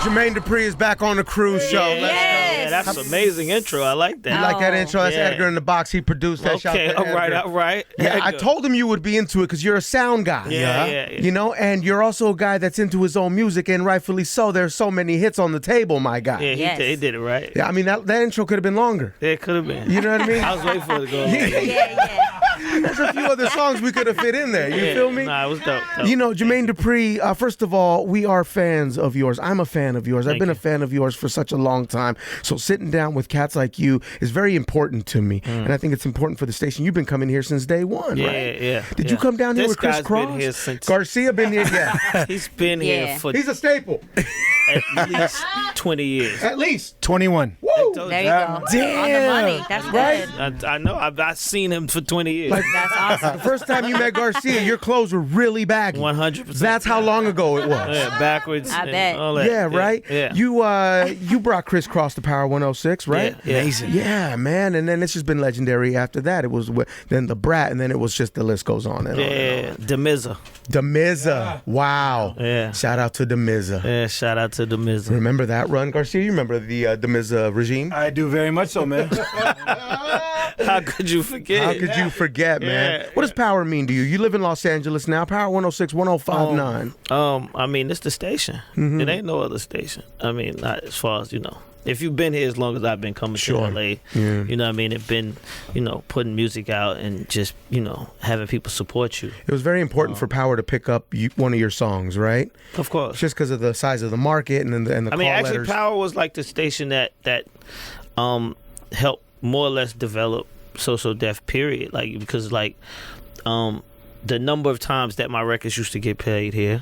Jermaine Dupri is back on the cruise show. Let's go. Yeah, that's an amazing intro. I like that. You like that intro? That's Edgar in the Box. He produced that. Okay, all right. Yeah, I told him you would be into it because you're a sound guy. Yeah. You know, and you're also a guy that's into his own music, and rightfully so. There's so many hits on the table, my guy. Yeah, he did it right. Yeah, I mean, that intro could have been longer. Yeah, it could have been. You know what I mean? I was waiting for it to go. Yeah. There's a few other songs we could have fit in there. You feel me? Nah, it was dope. You know, Jermaine Dupri, first of all, we are fans of yours. I'm a fan of yours. I've been a fan of yours for such a long time. So sitting down with cats like you is very important to me. And I think it's important for the station. You've been coming here since day one, right? Yeah. Did you come down here with Chris Cross? Been here since Garcia been here, He's been here for He's a staple. at least 20 years. At least 21. Woo! There you go. Damn. On the money. That's Right? good. I know. I've seen him for 20 years. That's awesome. The first time you met Garcia, your clothes were really baggy. 100%. That's how long ago it was. Yeah, backwards. I and bet. all that. Yeah, right? Yeah. You brought Chris Cross to Power 106, right? Yeah. Amazing. Yeah, man. And then it's just been legendary after that. It was then the Brat, and then it was just the list goes on and on. Yeah, Demiza. Demiza. Wow. Yeah. Shout out to Demiza. Yeah, shout out to Demiza. Remember that run, Garcia? You remember the Demiza regime? I do very much so, man. How could you forget? How could you forget, man? Yeah. What does Power mean to you? You live in Los Angeles now. Power 106, 105.9. I mean, it's the station. Mm-hmm. It ain't no other station. I mean, not as far as, if you've been here as long as I've been coming Sure. to LA, Yeah. you know what I mean? It's been, putting music out and just, having people support you. It was very important for Power to pick up one of your songs, right? Of course. Just because of the size of the market and the I mean, call actually, letters. Power was like the station that helped more or less develop So Def, period. Like, because, the number of times that my records used to get played here,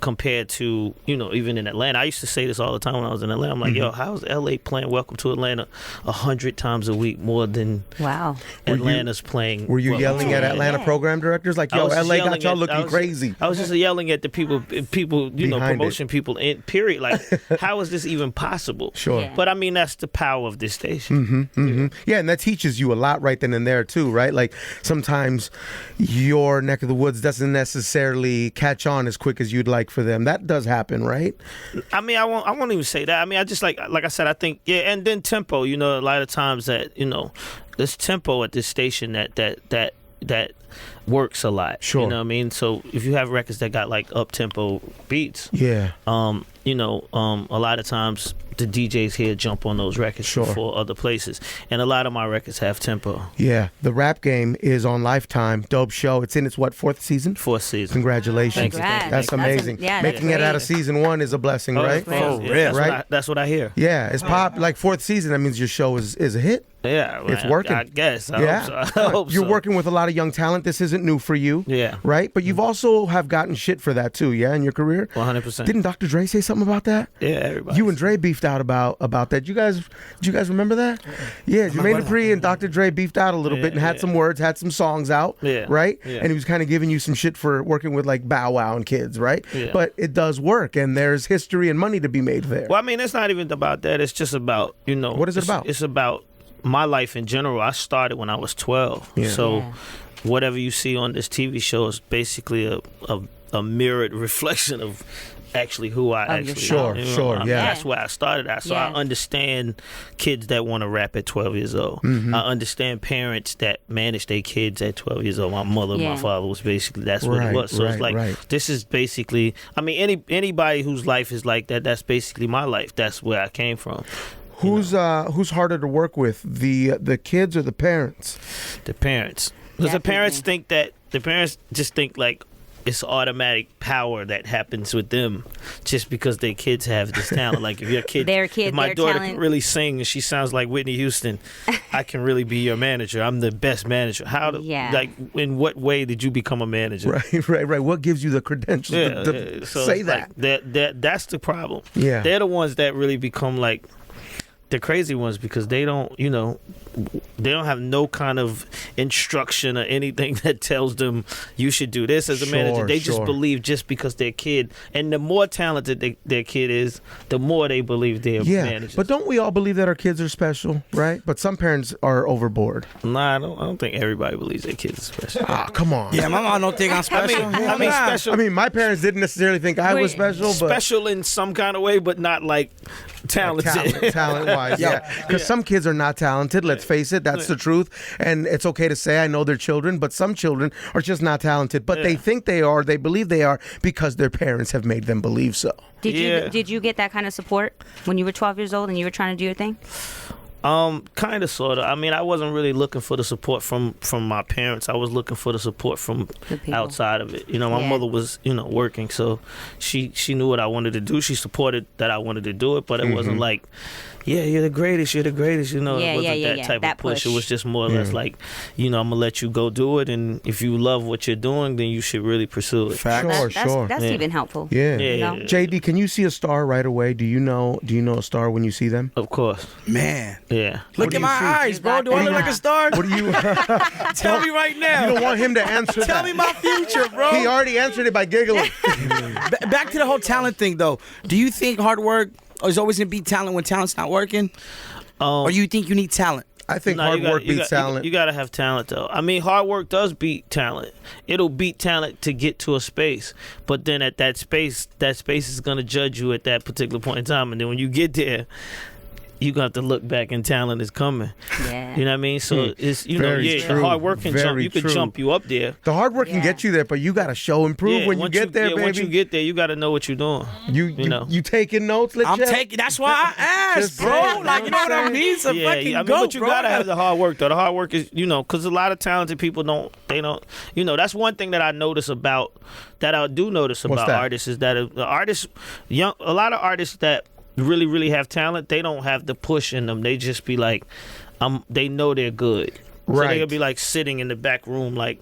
compared to, even in Atlanta. I used to say this all the time when I was in Atlanta. I'm like, yo, how's LA playing Welcome to Atlanta 100 times a week more than Atlanta's playing? Were you Welcome yelling to at Atlanta? Atlanta program directors like, I yo, was just LA got yelling y'all at- looking crazy? I was just yelling at the people, Behind promotion it. people, period. Like, how is this even possible? Sure. Yeah. But I mean, that's the power of this station. Yeah, and that teaches you a lot right then and there too, right? Like sometimes your neck of the woods doesn't necessarily catch on as quick as you'd like for them. That does happen, right? I mean, I won't even say that. I mean, I just like I said, I think, and then tempo, a lot of times that, there's tempo at this station that works a lot. Sure. You know what I mean? So if you have records that got like up tempo beats, Yeah. a lot of times the DJs here jump on those records Sure. for other places. And a lot of my records have tempo. Yeah. The Rap Game is on Lifetime. Dope show. It's in its fourth season? Fourth season. Congratulations. Thank you. Congrats. That's amazing. That's Making it out of great. season one is a blessing, right? For Great. real. Right? That's what I hear. Yeah, it's pop like fourth season. That means your show is a hit. Yeah. It's man, working. I guess. I Yeah. hope so. I hope You're so. working with a lot of young talent. This isn't new for you. Yeah. Right? But you've also have gotten shit for that too, yeah, in your career? 100%. Didn't Dr. Dre say something about that? Yeah, everybody. You and Dre beefed out about that. Do you guys remember that? Yeah, Jermaine Dupri and Dr. Dre beefed out a little bit and had some words, had some songs out, Yeah. right? Yeah. And he was kind of giving you some shit for working with like Bow Wow and kids, right? Yeah. But it does work, and there's history and money to be made there. Well, I mean, it's not even about that. It's just about, What is it about? It's about my life in general. I started when I was 12. Yeah. So Yeah. whatever you see on this TV show is basically a mirrored reflection of actually who I Of actually Sure, am. sure, yeah. That's where I started at. So I Yeah. understand kids that want to rap at 12 years old. Mm-hmm. I understand parents that manage their kids at 12 years old. My mother, Yeah. my father was basically, that's what Right, it was. So it's right, like, right. this is basically, I mean, anybody whose life is like that, that's basically my life. That's where I came from. Who's harder to work with, the kids or the parents? The parents. Because the parents think that, the parents just think like it's automatic power that happens with them just because their kids have this talent. Like if your kid, Their kid, if my their daughter talent. can really sing and she sounds like Whitney Houston, I can really be your manager. I'm the best manager. Yeah. Like in what way did you become a manager? Right. What gives you the credentials to So say it's that? like, that's the problem. Yeah. They're the ones that really become like, the crazy ones because they don't, they don't have no kind of instruction or anything that tells them you should do this as a manager. They just believe just because their kid, and the more talented their kid is, the more they believe they're managers. But don't we all believe that our kids are special, right? But some parents are overboard. Nah, I don't think everybody believes their kids are special. Come on. Yeah, my mom don't think I'm special. I mean, special. I mean, my parents didn't necessarily think I was special, but special in some kind of way, but not like talented. Talent-wise, yeah. Because some kids are not talented. Let's face it. That's the truth. And it's okay to say I know they're children, but some children are just not talented. But they think they are. They believe they are because their parents have made them believe so. Did you get that kind of support when you were 12 years old and you were trying to do your thing? Kind of, sort of. I mean, I wasn't really looking for the support from my parents. I was looking for the support from outside of it. My mother was, working, so she knew what I wanted to do. She supported that I wanted to do it, but it wasn't like, yeah, you're the greatest. It wasn't that type of push. It was just more or less like, I'm gonna let you go do it, and if you love what you're doing, then you should really pursue it. That's even helpful. Yeah. Yeah. JD, can you see a star right away? Do you know a star when you see them? Of course. Man. Yeah. Look at my eyes, bro. Do I look like a star? What do you Tell me right now. You don't want him to answer that. Tell me my future, bro. He already answered it by giggling. Back to the whole talent thing, though. Do you think hard work is always going to beat talent when talent's not working? Or you think you need talent? I think hard work beats talent. You got to have talent, though. I mean, hard work does beat talent. It'll beat talent to get to a space. But then at that space is going to judge you at that particular point in time. And then when you get there, you got to look back and talent is coming. Yeah. You know what I mean? So it's true. hard work can jump you up there. The hard work can get you there, but you got to show and prove when you get there, baby. Once you get there, you got to know what you're doing. You taking notes? I'm taking. That's why I asked, bro. Like, you know what I mean? So but you gotta have the hard work though. The hard work is because a lot of talented people don't. That's one thing that I notice about artists is that a lot of artists that really, really have talent, they don't have the push in them. They just be like, they know they're good. So they'll be like sitting in the back room, like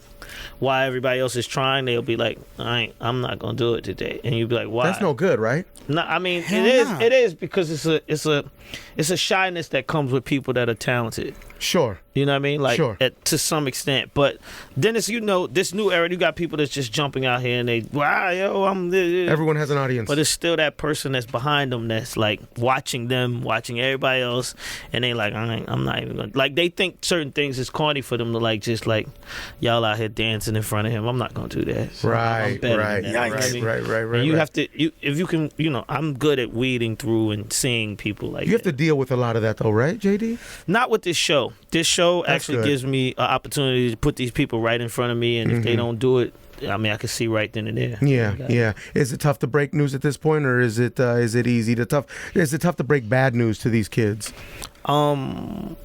while everybody else is trying, they'll be like, I'm not gonna do it today. And you'll be like, why? That's no good, right? No, I mean it is because it's a shyness that comes with people that are talented. Sure. You know what I mean? Like to some extent. But then it's this new era, you got people that's just jumping out here and they everyone has an audience. But it's still that person that's behind them that's like watching everybody else, and they like, I'm not even gonna, like, they think certain things is corny for them to like just like y'all out here dancing in front of him. I'm not gonna do that. So right. And you have to if you can, I'm good at weeding through and seeing people like you have to deal with a lot of that though, right, JD? Not with this show. This show actually gives me an opportunity to put these people right in front of me, and if they don't do it, I mean, I can see right then and there. Yeah. Is it tough to break news at this point, or is it easy to Is it tough to break bad news to these kids? I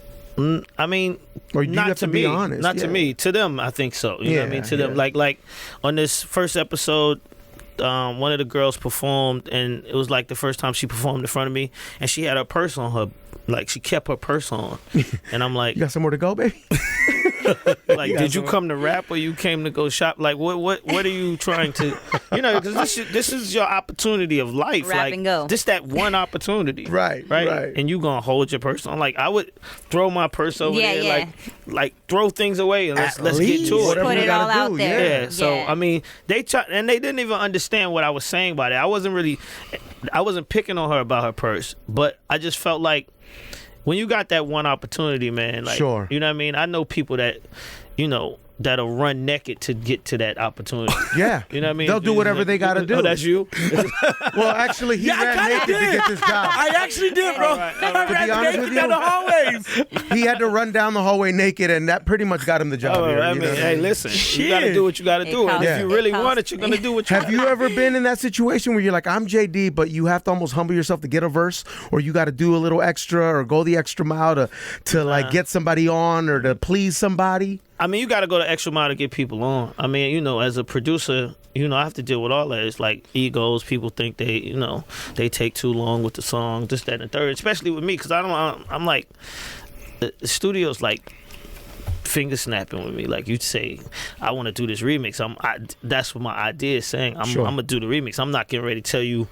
mean, or you not have to be me. Honest. Not to me. To them, I think so. You know what I mean? To them, like on this first episode, one of the girls performed, and it was like the first time she performed in front of me, and she had her purse on her. Like, she kept her purse on. And I'm like, you got somewhere to go, baby? Like, did you come to rap or you came to go shop? Like, what are you trying to, because this is your opportunity of life. Rap like, and go. This that one opportunity. Right. And you gonna hold your purse on. Like, I would throw my purse over there, like throw things away and let's get to it. Put it all out there. Yeah. So, I mean, they didn't even understand what I was saying by that. I wasn't picking on her about her purse, but I just felt like, when you got that one opportunity, man, like, sure. You know what I mean? I know people that, that'll run naked to get to that opportunity. Yeah. You know what I mean? They'll do whatever they got to do. Oh, that's you? Well, actually, he ran naked to get this job. I actually did, bro. All right. I ran naked down the hallways. He had to run down the hallway naked, and that pretty much got him the job. I mean, hey, listen, you got to do what you got to do. And if you really want it, you're going to do what you Have you ever been in that situation where you're like, I'm JD, but you have to almost humble yourself to get a verse, or you got to do a little extra or go the extra mile to like get somebody on or to please somebody? I mean, you got to go the extra mile to get people on. I mean, as a producer, I have to deal with all that. It's like egos. People think they take too long with the song, this, that, and the third. Especially with me, because I'm like, the studio's like finger snapping with me. Like, you'd say, I want to do this remix. That's what my idea is saying. I'm gonna do the remix. I'm not getting ready to tell you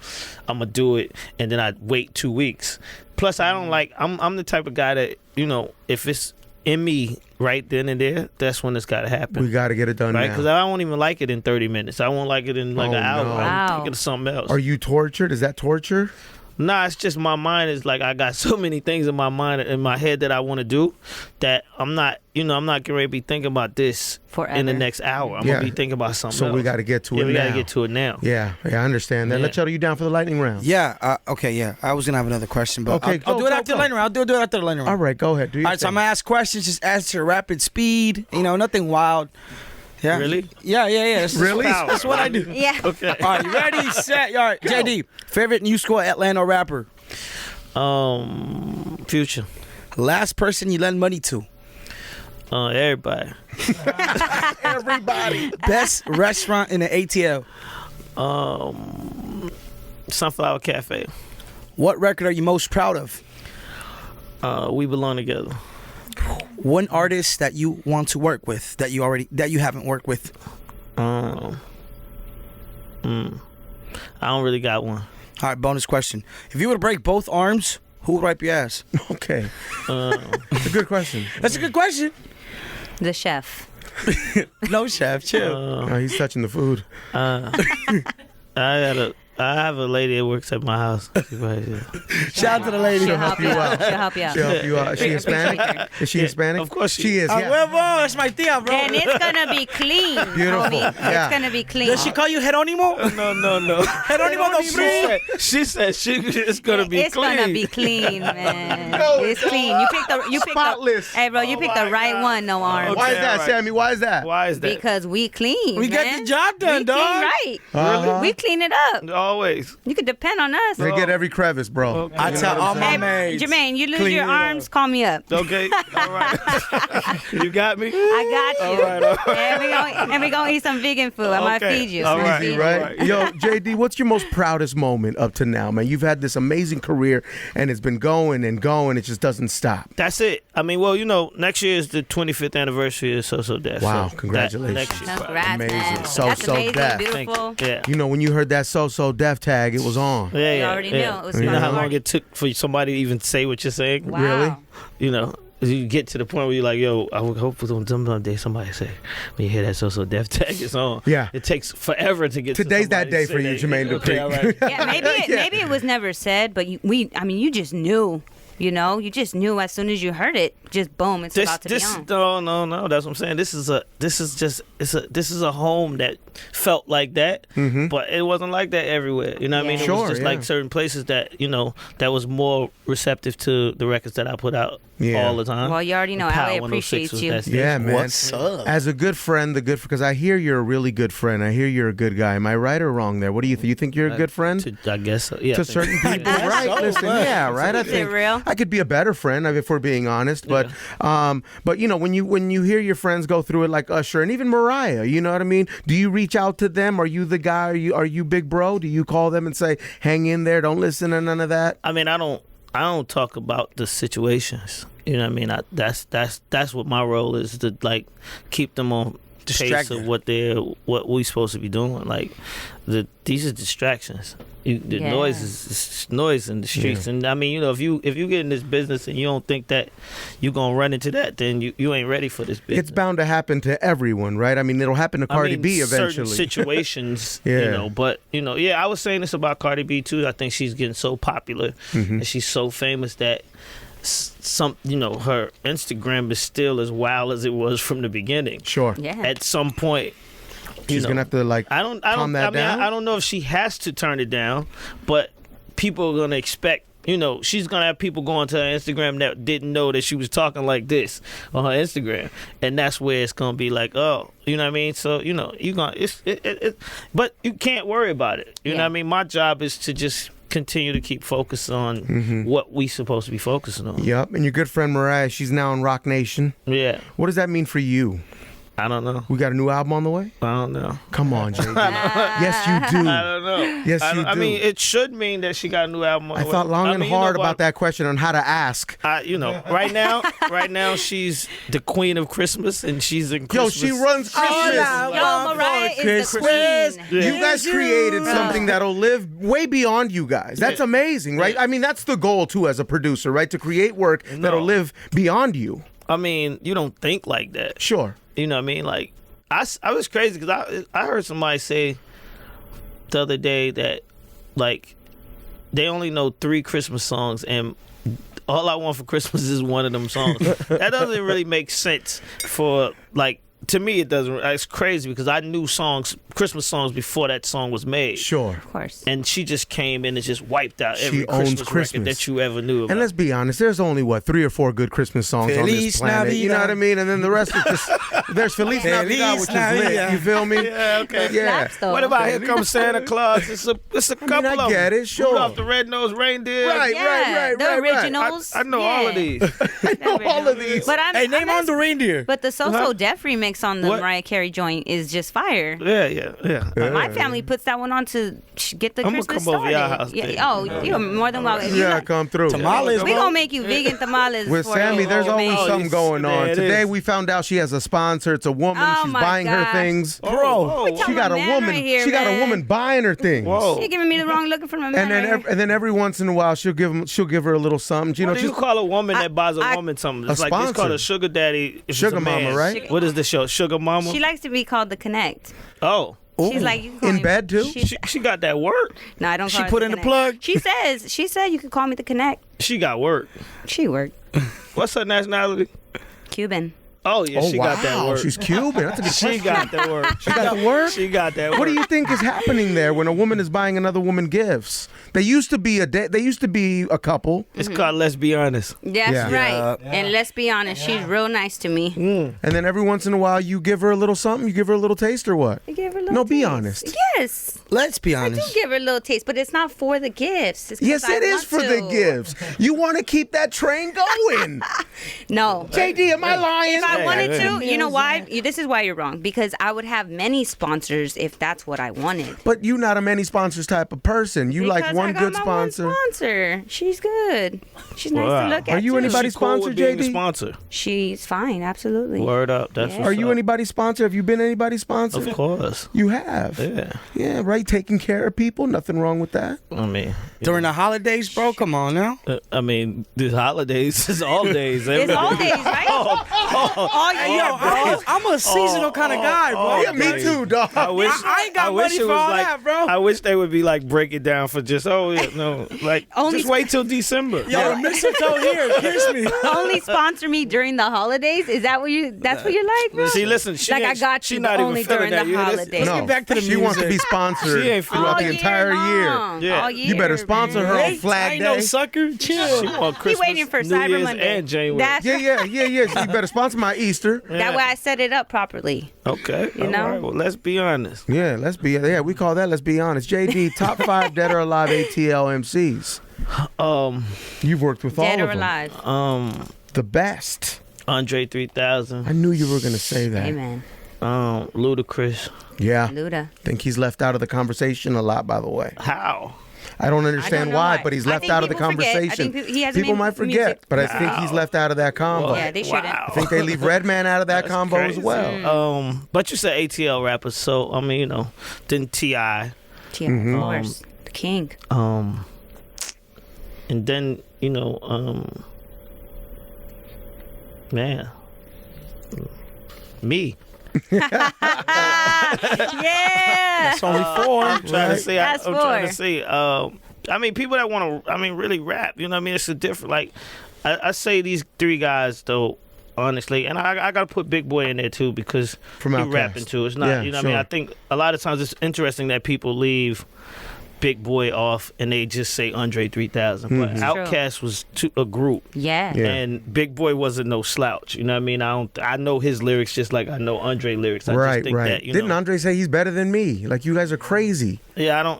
I'm gonna do it and then I wait 2 weeks. Plus, I don't like. I'm the type of guy that, you know, if it's in me right then and there, that's when it's got to happen. We got to get it done right? now. Because I won't even like it in 30 minutes. I won't like it in like an hour. No. I'm thinking of something else. Are you tortured? Is that torture? Nah, it's just my mind is like, I got so many things in my mind, in my head that I want to do that I'm not getting ready to be thinking about this Forever. in the next hour. I'm going to be thinking about something else. So we got to get to it now. We got to get to it now. Yeah, I understand that. Yeah. Let's settle you down for the lightning round. Yeah. Okay. Yeah. I was gonna have another question, but Okay, I'll do it go, after go. the lightning round. I'll do it after the lightning round. All right, go ahead. Do your All right. So thing. I'm gonna ask questions. Just answer rapid speed. You know, nothing wild. Yeah. Really? Yeah. That's Really? That's what I do. Yeah. Okay. All right. You ready? Set. All right. JD. Favorite new school Atlanta rapper. Future. Last person you lend money to. Everybody. Everybody. Best restaurant in the ATL. Sunflower Cafe. What record are you most proud of? We Belong Together. One artist that you want to work with that you haven't worked with. I don't really got one. All right, bonus question. If you were to break both arms, who would wipe your ass? Okay. It's a good question. That's a good question. The chef. No, chef, chill. Oh, he's touching the food. I have a lady that works at my house. Shout out to the lady. She'll help you out. She'll help you out. She'll help you out. Is she Hispanic? Is she Hispanic? Of course she is. Yeah. Huevo, that's my tia, bro. And it's gonna be clean. Beautiful. Homie. Yeah. It's gonna be clean. Does she call you Jeronimo? No. Jeronimo Dupri. She said it's gonna be It's clean. gonna be clean, man. No, It's clean. You picked Spotless. Hey, bro, you picked the right one. No arms. Why is that, all right. Sammy? Why is that? Why is that? Because we clean. We man. get the job done, we dog. Clean right. Uh-huh. We clean it up. Always. You can depend on us. They get every crevice, bro. Okay. I tell all my Hey, maids. Jermaine, you lose clean your it arms, up. call me up. Okay. All right. You got me? I got you. All right. And we gonna eat some vegan food. I might Okay. feed you. All I'm gonna right. feed you. Right? Right. Yo, JD, what's your most proudest moment up to now, man? You've had this amazing career, and it's been going and going. It just doesn't stop. That's it. I mean, well, you know, next year is the 25th anniversary of So Deaf. Wow, so congratulations. Next year, Congrats, Amazing. man. So That's amazing, Deaf. beautiful. Yeah. You know, when you heard that So Deaf tag, it was on. Yeah, You yeah, already yeah. knew. It was You know how smart. long it took for somebody to even say what you're saying? Wow. Really? You know, you get to the point where you're like, yo, I would hope someday somebody say, when you hear that So Deaf tag is on. Yeah. It takes forever to get Today's to that day for you, Jermaine Dupri. Okay, all right. Yeah, maybe it was never said, but you just knew. You know, you just knew as soon as you heard it. Just boom, it's about to be on. No. That's what I'm saying. This is a home that felt like that, but it wasn't like that everywhere. You know what I mean? It Sure, was just yeah. like certain places that that was more receptive to the records that I put out Yeah. all the time. Well, you already know Power LA 106 appreciates was you. that station. Yeah, man. What's up? As a good friend, because I hear you're a really good friend. I hear you're a good guy. Am I right or wrong there? What do you think? You think you're a good friend? I guess so. Yeah. To certain people, right? so, Listen, man. yeah, right. I Is it think real? I could be a better friend if we're being honest. But you know, when you hear your friends go through it, like Usher and even Mariah, you know what I mean? Do you reach out to them? Are you the guy? Are you big bro? Do you call them and say, "Hang in there, don't listen to none of that"? I mean, I don't talk about the situations. You know what I mean? That's what my role is, to like keep them on pace Distracted. of what we supposed to be doing. Like these are distractions. The Yeah. noise is noise in the streets, and I mean, you know, if you get in this business and you don't think that you're gonna run into that, then you ain't ready for this business. It's bound to happen to everyone, right? I mean, it'll happen to Cardi B certain eventually. situations, Yeah. but I was saying this about Cardi B too. I think she's getting so popular and she's so famous that her Instagram is still as wild as it was from the beginning. Sure. Yeah. At some point, She's gonna have to calm that down. I don't know if she has to turn it down, but people are gonna expect. She's gonna have people going to her Instagram that didn't know that she was talking like this on her Instagram, and that's where it's gonna be like, oh, you know what I mean? So you gonna but you can't worry about it. You know what I mean? My job is to just continue to keep focused on what we supposed to be focusing on. Yep. And your good friend Mariah, she's now in Rock Nation. Yeah. What does that mean for you? I don't know. We got a new album on the way? I don't know. Come on, JD. Yes, you do. I don't know. Yes, you do. I mean, it should mean that she got a new album. I thought long and hard about that question on how to ask. Right now, she's the queen of Christmas, and she's in Christmas. Yo, she runs Christmas. Mariah is the queen. You guys created something that'll live way beyond you guys. That's amazing, right? I mean, that's the goal, too, as a producer, right? To create work that'll live beyond you. I mean, you don't think like that. Sure. You know what I mean? Like, I was crazy because I heard somebody say the other day that, like, they only know 3 Christmas songs, and All I Want for Christmas is one of them songs. That doesn't really make sense for, like, to me, it doesn't. It's crazy because I knew Christmas songs before that song was made. Sure. Of course. And she just came in and just wiped out She every owns Christmas record that you ever knew about. And let's be honest, there's only, 3 or 4 good Christmas songs on this planet. You know what I mean? And then the rest is just, there's Feliz Navidad, which is lit. You feel me? Yeah, okay. Yeah. What about Here Comes Santa Claus? It's a couple of them. I get it, sure. Rudolph the Red-Nosed Reindeer. Right. The originals. I know all of these. I know all of these. But Hey, name on the reindeer. But the So Def remix on the Mariah Carey joint is just fire. Yeah. My family puts that one on to get the Christmas come started. over your house. You're more than welcome. Yeah, come through. Tamales, We gonna make you vegan tamales. With for Sammy, you, there's always homemade. something going on. Today we found out she has a sponsor. It's a woman. Oh, She's my buying her gosh. things. Bro, She got a man woman. right here, She got a man. woman buying her things. Whoa. You're giving me the wrong looking from a man. And then every once in a while she'll give her a little something. You know, What do you call a woman that buys a woman something? It's A like it's called sponsor. a sugar daddy. If Sugar it's a man. mama, right? What is the show? Sugar mama? She likes to be called the Connect. Oh. She's like, you can call In me- bed, too? She got that work. No, I don't. She Call her put in the Connect. plug? She said you could call me the Connect. She got work. She worked. What's her nationality? Cuban. Oh yeah, she got that work. She's Cuban. That's a good She got that work. She got the work. She got that work. What do you think is happening there when a woman is buying another woman gifts? They used to be a couple, It's called Let's Be Honest. That's Yeah. right. And let's be honest, she's real nice to me. and then every once in a while you give her a little something. You give her a little taste or what? I give her a little No, be taste. honest. Yes. Let's be I do honest. give her a little taste, but it's not for the gifts. It's 'cause Yes, I it is want for the to. gifts. You want to keep that train going. No. JD, am I lying? If I wanted yeah. to, you know why? This is why you're wrong. Because I would have many sponsors if that's what I wanted. But you're not a many sponsors type of person. You like Because one I got good my sponsor. One sponsor. She's good. She's nice Wow. to look at. Are you too. anybody She cool sponsor, with being the JD? sponsor. She's fine. Absolutely. Word up. That's Yeah. what's Are you up. anybody's sponsor? Have you been anybody's sponsor? Of course. You have. Yeah. Yeah, right. Taking care of people. Nothing wrong with that. I mean, During the holidays, bro, come on now. these holidays is all days. It's all days, right? All year. Hey, yo, I'm a seasonal kind of guy, bro. Yeah, me too, dog. I wish I ain't got wish money it for was all like, that, bro. I wish they would be like break it down for just Only just wait till December. Yo, the mistletoe here, kiss me. Only sponsor me during the holidays. Is that what you? That's what you're like, bro? See, listen, she like I ain't- got she you, not but even only feeling during that. the You hear this? holidays. Let's get back to the She wants to be music. sponsored She ain't throughout All the year entire year. long. Yeah. All You better year, sponsor man. her on I Flag ain't no Day. sucker. She Chill. want He Christmas, waiting for New Cyber Year's, Monday. and January. That's Yeah. So you better sponsor my Easter. that way I set it up properly. Okay. You know? All right, well, let's be honest. Yeah, we call that. Let's be honest. JD, top 5 dead or alive ATL MCs. You've worked with Dead all or of them. alive. The best. Andre 3000. I knew you were gonna say that. Amen. Ludacris. Yeah. Luda. Think he's left out of the conversation a lot, by the understand How? I don't understand know why, why. but he's I left think out of the people forget. I conversation. think he hasn't People made might forget, music. but I think he's left out of that combo. Yeah, they shouldn't. Wow. I think they leave Redman out of that That's combo crazy. as well. But you said ATL rappers, so I mean, then T.I. Yeah, of course. The king. And then, man. Me. Yeah. It's only 4. I'm trying to say. That's I'm trying to four. say. I mean, people that want to. Really rap. You know what I mean? It's a different. Like, I say these 3 guys though. Honestly, and I gotta put Big Boy in there too because From he Outkast. rapping too. It's not. Yeah, You know what I mean? sure. I think a lot of times it's interesting that people leave Big Boy off and they just say Andre 3000. But Outkast was a group. Yeah. Yeah. And Big Boy wasn't no slouch. You know what I mean? I know his lyrics just like I know Andre lyrics. I Right, just think right. that, Didn't Andre say he's better than me? Like, you guys are crazy. Yeah,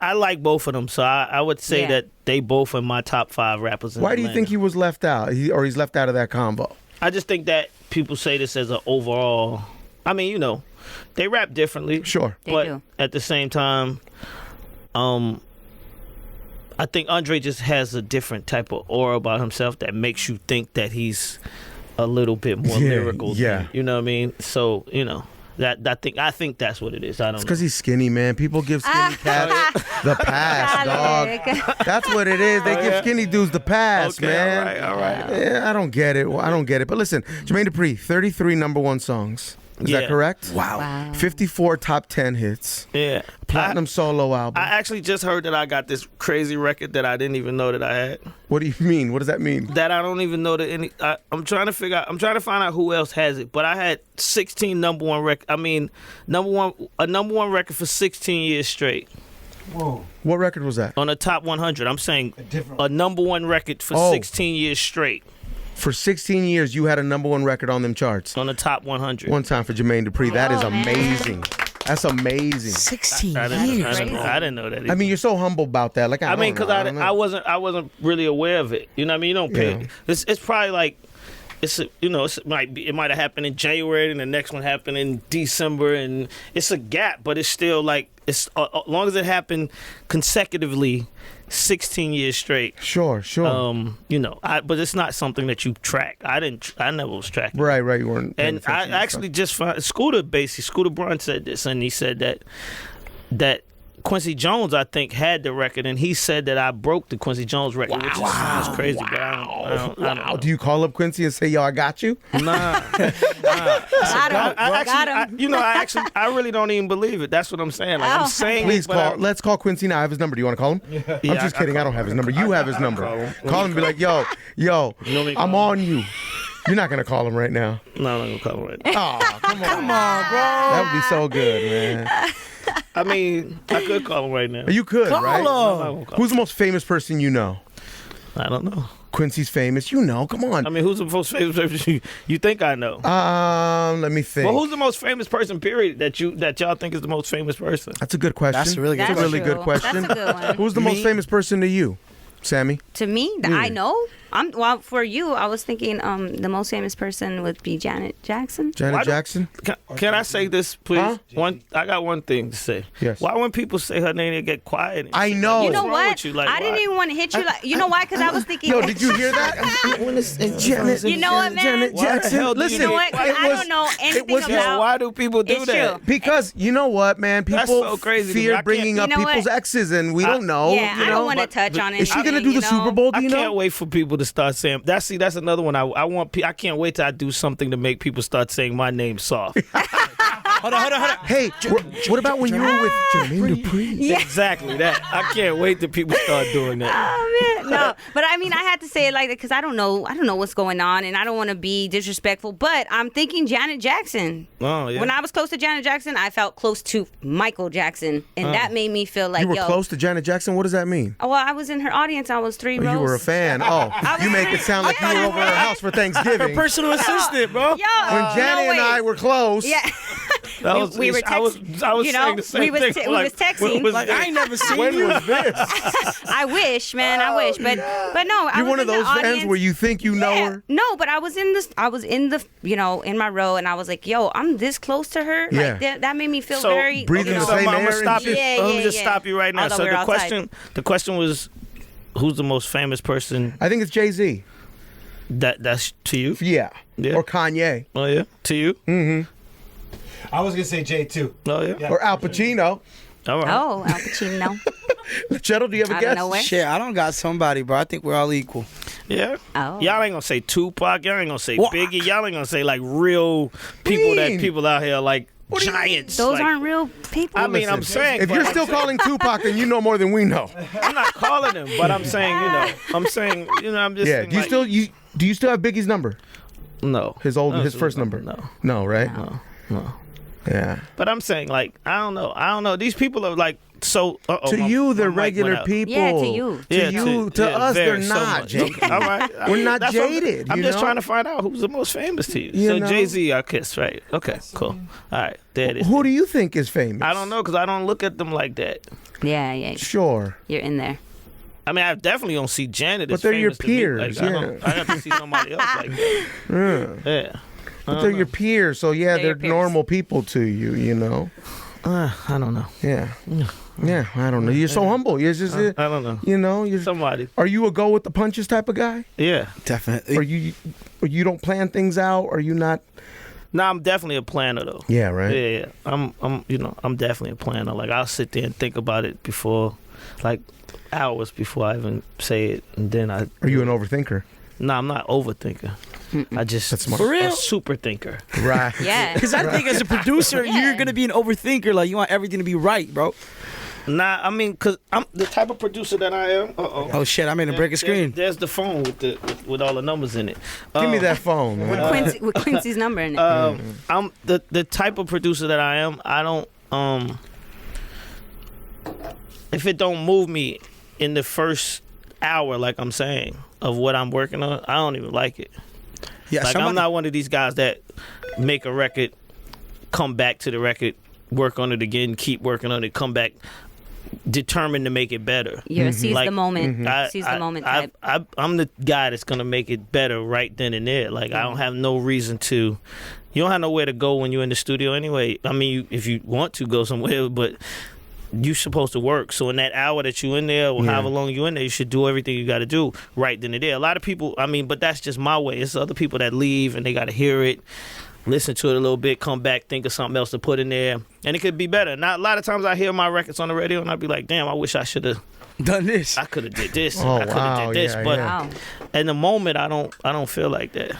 I like both of them, so I would say Yeah. that they both are my top 5 rappers in Why do you Atlanta. think he was left out? He's left out of that combo? I just think that people say this as an overall. I mean, you know, they rap differently. Sure. But They do. at the same time, I think Andre just has a different type of aura about himself that makes you think that he's a little bit more lyrical. Yeah. You know what I mean? So, you know, I think that's what it is. I don't know. It's because he's skinny, man. People give skinny cats the pass, dog. That's what it is. They give skinny dudes the pass, Okay, man. all right. Yeah, I don't get it. But listen, Jermaine Dupri, 33 number one songs. Is that correct? Wow. 54 top 10 hits. Yeah. Platinum solo album. I actually just heard that I got this crazy record that I didn't even know that I had. What do you mean? What does that mean? That I don't even know that any. I'm trying to find out who else has it. But I had 16 number one record. I mean, number one record for 16 years straight. Whoa. What record was that? On the top 100. I'm saying a number one record for 16 years straight. For 16 years, you had a number one record on them charts. On the top 100. One time for Jermaine Dupri. That is amazing. That's amazing. 16 I years. didn't know that. I mean, you're so humble about that. Like, I mean, because I wasn't really aware of it. You know what I mean? You don't pay. Yeah. It's probably like it might have happened in January and the next one happened in December, and it's a gap, but it's still like as long as it happened consecutively, 16 years straight. Sure. You know, but it's not something that you track. I never was tracking. Right. You weren't. And I actually just found Scooter Braun said this, and he said that Quincy Jones, I think, had the record, and he said that I broke the Quincy Jones record, which sounds crazy. But I don't know. Do you call up Quincy and say, "Yo, I got you"? Nah. Got him. I really don't even believe it. That's what I'm saying. Like, I'm saying, Please call. Let's call Quincy now. I have his number. Do you want to call him? I'm just kidding. I don't have his number. You have his number. Call him and be like, yo, I'm on you. You're not gonna call him right now. No, I'm not gonna call him right now. Oh, come on, bro. That would be so good, man. I mean, I could call him right now. You could, right? Call him. Who's the most famous person you know? I don't know. Quincy's famous. You know. Come on. I mean, who's the most famous person you think I know? Let me think. Well, who's the most famous person? Period. That y'all think is the most famous person? That's a good question. That's a really good That's really true. good question. That's a good one. Who's the most famous person to you, Sammy? To me, that I know. For you, I was thinking the most famous person would be Janet Jackson. Janet Jackson? Can I say this, please? Huh? I got one thing to say. Yes. Why when people say her name, they get quiet? And I shit? know. You know wrong what? with you? Like, I didn't why? even want to hit you. Like, you know why? Because I was thinking. Yo, did you hear that? Janet, You know what, man? Janet Why the Jackson. hell do you Listen, You know what? 'Cause I don't know anything was- Yeah, about. why do people do It's that? true. Because you know what, man? People That's so crazy to me. I fear can't- bringing up You know people's what? exes, and we don't know. Yeah, you I know? don't want to But- touch on it. Is she gonna do the Super Bowl? Do I you can't know? wait for people to start saying that's another one. I can't wait till I do something to make people start saying my name soft. Hold on. Hey, what about when you were with Jermaine Dupri? Exactly that. I can't wait till people start doing that. Oh man, no. But I mean, I had to say it like that because I don't know what's going on, and I don't want to be disrespectful. But I'm thinking Janet Jackson. Oh yeah. When I was close to Janet Jackson, I felt close to Michael Jackson, and that made me feel like You were close to Janet Jackson? What does that mean? Oh, well, I was in her audience. I was 3 rows. You were a fan. Oh, you make it sound like you were over her house for Thanksgiving. Personal assistant, bro. Yo, When Janet no and I way. were close. Yeah. That was, we were I was you know, saying the same we was thing. te- we was texting. when was Like, this? I ain't never seen When you. was this? I wish, man. I wish, but no. I You're was one of in the those fans audience. where you think you know Yeah. her? No, but I was in the in my row, and I was like, yo, I'm this close to her. Yeah. Like, that made me feel So, very breathing you the know, same I'm air gonna and stop shit. you. Let me just Yeah. stop you right now. Although So we're outside. the question was, who's the most famous person? I think it's Jay-Z. That's to you? Yeah. Yeah. Or Kanye. Oh yeah, to you? I was gonna say Jay too. Oh yeah. Or Al Pacino. All right. Oh, Al Pacino. Cheddle, do you have a Out of guess? nowhere. Shit, I don't got somebody, bro. I think we're all equal. Yeah. Oh. Y'all ain't gonna say Tupac. Y'all ain't gonna say What? Biggie. Y'all ain't gonna say like real people mean? that people out here like do you mean? giants. Those like, aren't real people. I mean, I'm saying. If but you're I'm still saying- calling Tupac, then you know more than we know. I'm not calling him, but I'm saying, I'm saying, I'm just. Yeah. saying, Do you like, still have Biggie's number? No. His first number? No. No, right? No. Yeah. But I'm saying, like, I don't know. These people are like so. To you, they're regular people. Yeah, to you. To us, they're very, so not, much. Jake. All right. We're not That's what jaded, I'm you just know? trying to find out who's the most famous to you. You So know? Jay-Z, I guess, right? Okay, cool. All right, there it is. Who do you think is famous? I don't know because I don't look at them like that. Yeah. Sure. You're in there. I mean, I definitely don't see Janet as But they're your famous to me. peers, Like, I have to see somebody else like that. Yeah. But they're your peers, so yeah, They're your they're peers. normal people to you, you know. I don't know. Yeah. Yeah, I don't know. You're so humble. You're just, I don't know. you know. Somebody. Are you a go with the punches type of guy? Yeah. Definitely. Or you don't plan things out? Or you not? Nah, I'm definitely a planner though. Yeah, right. Yeah. I'm definitely a planner. Like I'll sit there and think about it before, like hours before I even say it, and then I. Are you an overthinker? Nah, I'm not overthinker. I just That's smart. For real? a super thinker. Right. Yeah. Because I think as a producer, Yeah. you're gonna be an overthinker. Like you want everything to be right, bro. Nah, I mean, cause I'm the type of producer that I am. Oh shit! I made a break a screen. There's the phone with all the numbers in it. Give me that phone, man. With Quincy's number in it. I'm the type of producer that I am. I don't if it don't move me in the first hour, like I'm saying, of what I'm working on, I don't even like it. Yeah, Like I'm not one of these guys that make a record, come back to the record, work on it again, keep working on it, come back, determined to make it better. You're a seize Like, the moment, I- seize I- the moment I- type. I'm the guy that's gonna make it better right then and there. Like I don't have no reason to. You don't have nowhere to go when you're in the studio anyway. I mean, if you want to go somewhere, but you're supposed to work. So in that hour that you're in there, or however long you're in there, you should do everything you got to do right then and there. A lot of people, I mean, but that's just my way. It's other people that leave and they got to hear it, listen to it a little bit, come back, think of something else to put in there, and it could be better. Now, a lot of times I hear my records on the radio and I'd be like, damn, I wish I should have. Done this. I could have did this. Oh, I could have wow, did this. yeah, But yeah. Wow. in the moment, I don't feel like that.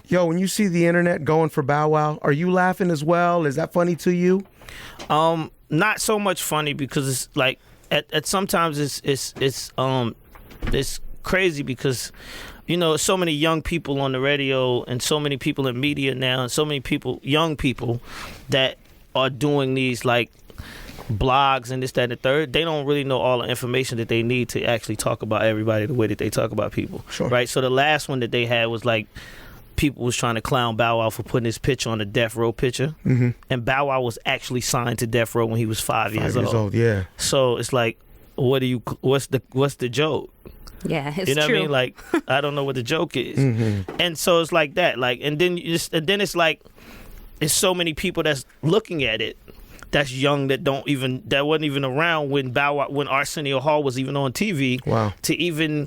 Yo, when you see the internet going for Bow Wow, are you laughing as well? Is that funny to you? Not so much funny because it's like at sometimes it's crazy because you know so many young people on the radio and so many people in media now and so many people, young people, that are doing these like blogs and this, that, and the third. They don't really know all the information that they need to actually talk about everybody the way that they talk about people. Sure. Right. So the last one that they had was like, people was trying to clown Bow Wow for putting his picture on the Death Row picture, and Bow Wow was actually signed to Death Row when he was 5 years 5 years old, yeah. So it's like, what's the joke? Yeah, it's You know true. what I mean? Like, I don't know what the joke is, and so it's like that. Like, and then it's like, it's so many people that's looking at it, that's young, that wasn't even around when when Arsenio Hall was even on TV. Wow. To even,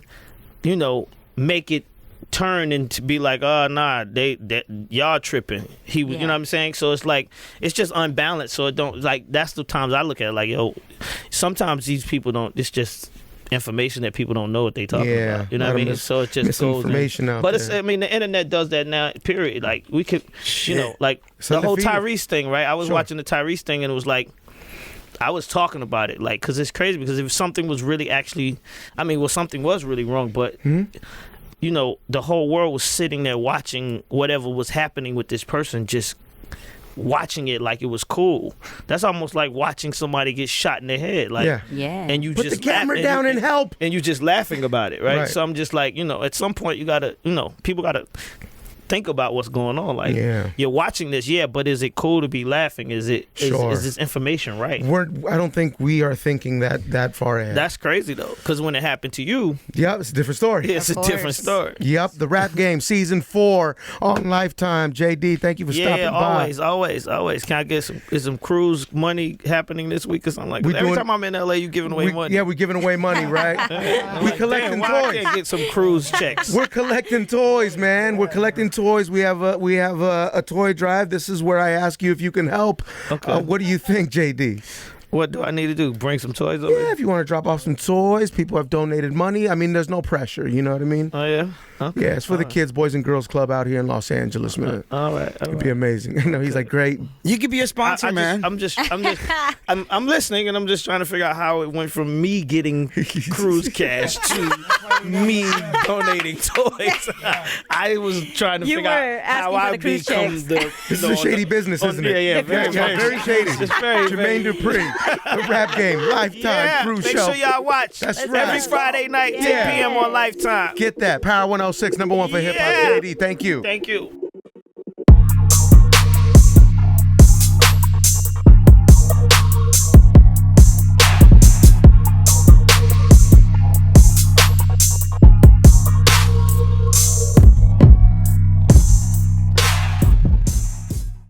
make it turn and to be like, oh nah, they y'all tripping. He was, Yeah. you know what I'm saying? So it's like, it's just unbalanced. So it don't, like, that's the times I look at it like, yo, sometimes these people don't, it's just information that people don't know what they talking about. You know what I mean? So it just goes misinformation out But it's, there. I mean, the internet does that now, period. Like, we could, like It's the whole undefeated. Tyrese thing, right? I was Sure. watching the Tyrese thing and it was like, I was talking about it, like, because it's crazy, because if something was really actually, I mean, well, something was really wrong, but the whole world was sitting there watching whatever was happening with this person, just watching it like it was cool. That's almost like watching somebody get shot in the head. Like, Yeah. Yeah. and you Put just the camera laugh- down and help. and you just laughing about it, right? Right. So I'm just like, at some point you gotta, people gotta think about what's going on. Like, Yeah. you're watching this, but is it cool to be laughing? Is Sure. is this information right? I don't think we are thinking that far ahead. That's crazy though, because when it happened to you, Yep, it's a different story. it's a Of different course. story. Yep, the Rap Game Season 4 on Lifetime. JD, thank you for stopping by. always. Can I get some cruise money happening this week or something like We that? Every doing- time I'm in LA, you giving away money. Yeah, we're giving away money, right? I'm we like, collecting damn, why I toys. can't get some cruise checks? We're collecting toys, man. We're collecting toys. We have a toy drive. This is where I ask you if you can help. Okay. What do you think, JD? What do I need to do? Bring some toys over? Yeah, if you want to drop off some toys, people have donated money. I mean, there's no pressure. You know what I mean? Oh yeah. Okay. Yeah, it's for the kids, Boys and Girls Club out here in Los Angeles, man. All right. It'd be amazing. I know he's like, great. You could be a sponsor, man. I'm listening, and I'm just trying to figure out how it went from me getting cruise cash to me donating toys. I was trying to You figure were out how asking for I the cruise become checks. the. This is a shady business, isn't it? Yeah, very, Yeah, very shady. It's very, Jermaine Dupri, the Rap Game, Lifetime Yeah, Cruise make Show. sure y'all watch. That's Every right. Friday night, 10 Yeah. p.m. on Lifetime. Get that. Power 106, #1 for hip hop. Yeah. JD, thank you. Thank you.